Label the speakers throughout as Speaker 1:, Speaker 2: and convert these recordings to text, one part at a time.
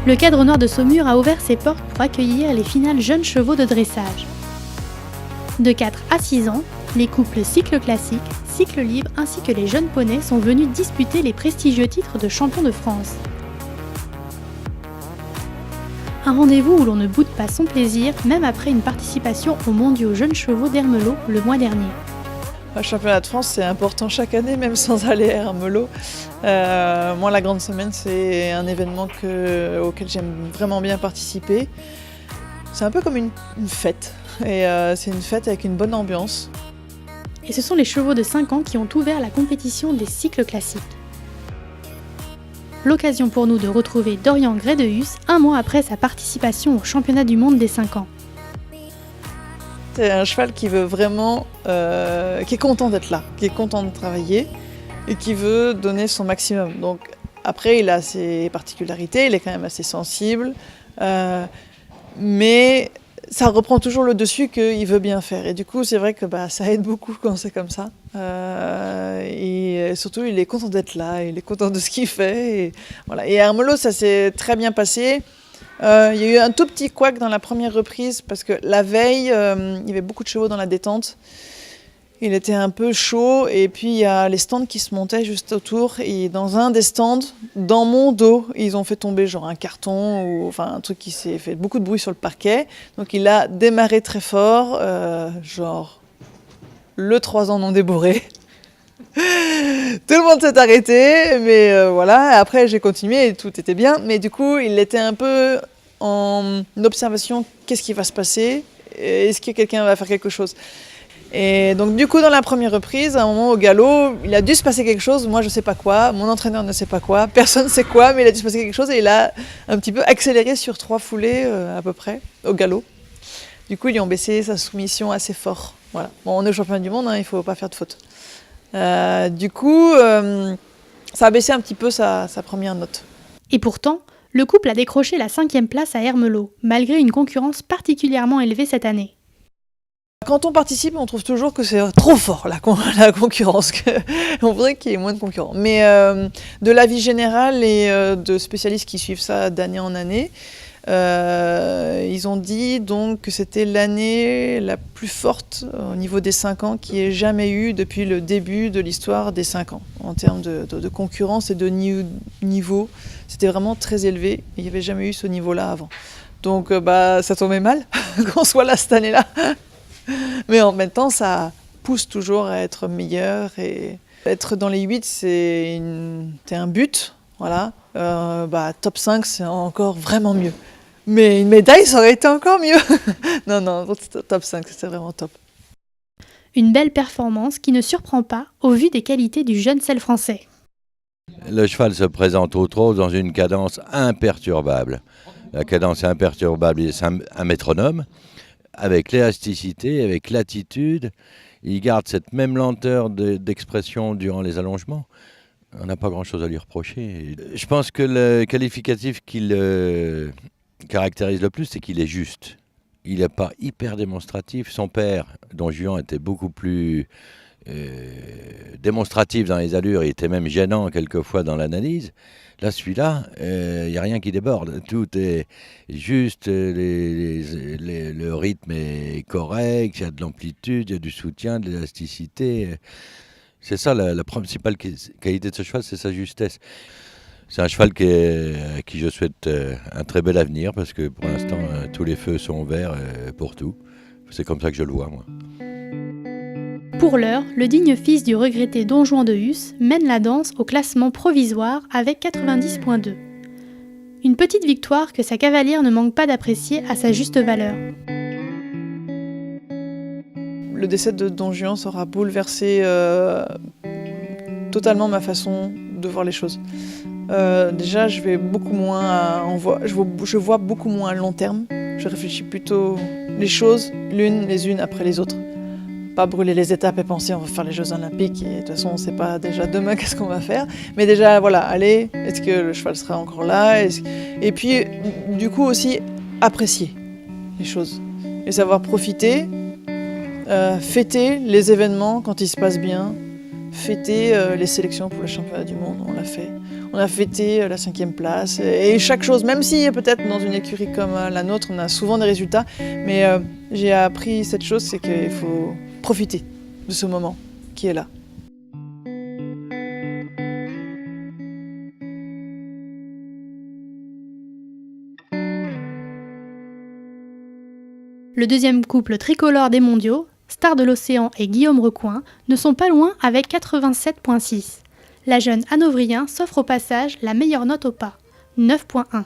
Speaker 1: Le Cadre Noir de Saumur a ouvert ses portes pour accueillir les finales jeunes chevaux de dressage. De 4 à 6 ans, les couples cycle classique, cycle libre ainsi que les jeunes poneys sont venus disputer les prestigieux titres de champion de France. Un rendez-vous où l'on ne boude pas son plaisir, même après une participation aux mondiaux jeunes chevaux d'Ermelot le mois dernier.
Speaker 2: Le championnat de France, c'est important chaque année, même sans aller à Ermelot. Moi, la Grande Semaine, c'est un événement auquel j'aime vraiment bien participer. C'est un peu comme une fête, et c'est une fête avec une bonne ambiance.
Speaker 1: Et ce sont les chevaux de 5 ans qui ont ouvert la compétition des cycles classiques. L'occasion pour nous de retrouver Dorian Grédehus un mois après sa participation au championnat du monde des 5 ans.
Speaker 2: C'est un cheval qui veut vraiment, qui est content d'être là, qui est content de travailler et qui veut donner son maximum. Donc après, il a ses particularités, il est quand même assez sensible, mais ça reprend toujours le dessus qu'il veut bien faire. Et du coup, c'est vrai que ça aide beaucoup quand c'est comme ça. Et surtout, il est content d'être là, il est content de ce qu'il fait. Et, voilà. Et à Ermelot, ça s'est très bien passé. Il y a eu un tout petit couac dans la première reprise parce que la veille, il y avait beaucoup de chevaux dans la détente. Il était un peu chaud et puis il y a les stands qui se montaient juste autour. Et dans un des stands, dans mon dos, ils ont fait tomber genre un carton ou enfin un truc qui s'est fait beaucoup de bruit sur le parquet. Donc il a démarré très fort, genre le 3 ans non débourré. Tout le monde s'est arrêté, mais voilà. Après j'ai continué et tout était bien. Mais du coup, il était un peu en observation. Qu'est-ce qui va se passer? Est-ce que quelqu'un va faire quelque chose? Et donc du coup dans la première reprise, à un moment au galop, il a dû se passer quelque chose, moi je sais pas quoi, mon entraîneur ne sait pas quoi, personne ne sait quoi, mais il a dû se passer quelque chose et il a un petit peu accéléré sur 3 foulées à peu près au galop. Du coup ils lui ont baissé sa soumission assez fort. Voilà. Bon, on est au championnat du monde, hein, il faut pas faire de faute. Du coup ça a baissé un petit peu sa première note.
Speaker 1: Et pourtant, le couple a décroché la 5e place à Ermelot, malgré une concurrence particulièrement élevée cette année.
Speaker 2: Quand on participe, on trouve toujours que c'est trop fort la concurrence. On voudrait qu'il y ait moins de concurrents. Mais de l'avis général et de spécialistes qui suivent ça d'année en année, ils ont dit donc que c'était l'année la plus forte au niveau des 5 ans qu'il n'y ait jamais eu depuis le début de l'histoire des 5 ans. En termes de concurrence et de niveau, c'était vraiment très élevé. Il n'y avait jamais eu ce niveau-là avant. Donc ça tombait mal qu'on soit là cette année-là. Mais en même temps, ça pousse toujours à être meilleur et être dans les 8, c'est un but, voilà. Top 5, c'est encore vraiment mieux. Mais une médaille, ça aurait été encore mieux. Non, top 5, c'est vraiment top.
Speaker 1: Une belle performance qui ne surprend pas au vu des qualités du jeune selle français.
Speaker 3: Le cheval se présente au trot dans une cadence imperturbable. La cadence imperturbable, c'est un métronome. Avec l'élasticité, avec l'attitude, il garde cette même lenteur d'expression durant les allongements. On n'a pas grand-chose à lui reprocher. Je pense que le qualificatif qui le caractérise le plus, c'est qu'il est juste. Il n'est pas hyper démonstratif. Son père, Don Juan, était beaucoup plus démonstratif dans les allures. Il était même gênant quelquefois dans l'analyse. Là, celui-là, il n'y a rien qui déborde. Tout est juste, le rythme est correct, il y a de l'amplitude, il y a du soutien, de l'élasticité. C'est ça la principale qualité de ce cheval, c'est sa justesse. C'est un cheval à qui je souhaite un très bel avenir parce que pour l'instant, tous les feux sont verts pour tout. C'est comme ça que je le vois, moi.
Speaker 1: Pour l'heure, le digne fils du regretté Don Juan de Hus mène la danse au classement provisoire avec 90,2. Une petite victoire que sa cavalière ne manque pas d'apprécier à sa juste valeur.
Speaker 2: Le décès de Don Juan aura bouleversé totalement ma façon de voir les choses. Déjà, je vais beaucoup moins je vois beaucoup moins à long terme. Je réfléchis plutôt les choses les unes après les autres. Pas brûler les étapes et penser on va faire les Jeux Olympiques et de toute façon on ne sait pas déjà demain qu'est-ce qu'on va faire. Mais déjà voilà, allez, est-ce que le cheval sera encore là? Et puis du coup aussi apprécier les choses et savoir profiter, fêter les événements quand ils se passent bien, fêter les sélections pour le championnat du monde, on l'a fait. On a fêté la 5e place. Et chaque chose, même si peut-être dans une écurie comme la nôtre, on a souvent des résultats, mais j'ai appris cette chose, c'est qu'il faut profiter de ce moment qui est là.
Speaker 1: Le deuxième couple tricolore des mondiaux, Star de l'Océan et Guillaume Recoing, ne sont pas loin avec 87,6. La jeune Hanovrienne s'offre au passage la meilleure note au pas, 9,1.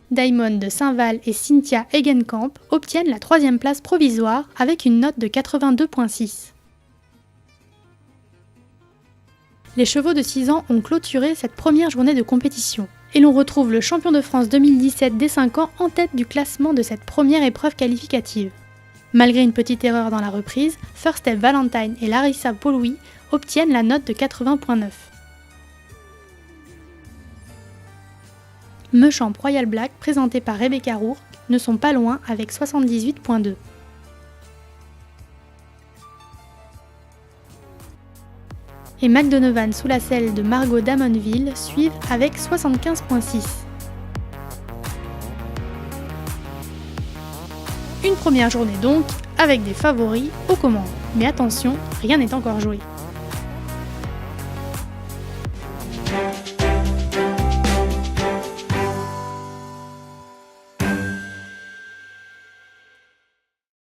Speaker 1: Diamond de Saint-Val et Cynthia Egenkamp obtiennent la 3e place provisoire avec une note de 82,6. Les chevaux de 6 ans ont clôturé cette première journée de compétition. Et l'on retrouve le champion de France 2017 des 5 ans en tête du classement de cette première épreuve qualificative. Malgré une petite erreur dans la reprise, First Step Valentine et Larissa Pauloui obtiennent la note de 80,9. Mechamp Royal Black, présenté par Rebecca Rourke, ne sont pas loin avec 78,2. Et McDonovan sous la selle de Margot Damonville suivent avec 75,6. Une première journée donc, avec des favoris aux commandes. Mais attention, rien n'est encore joué.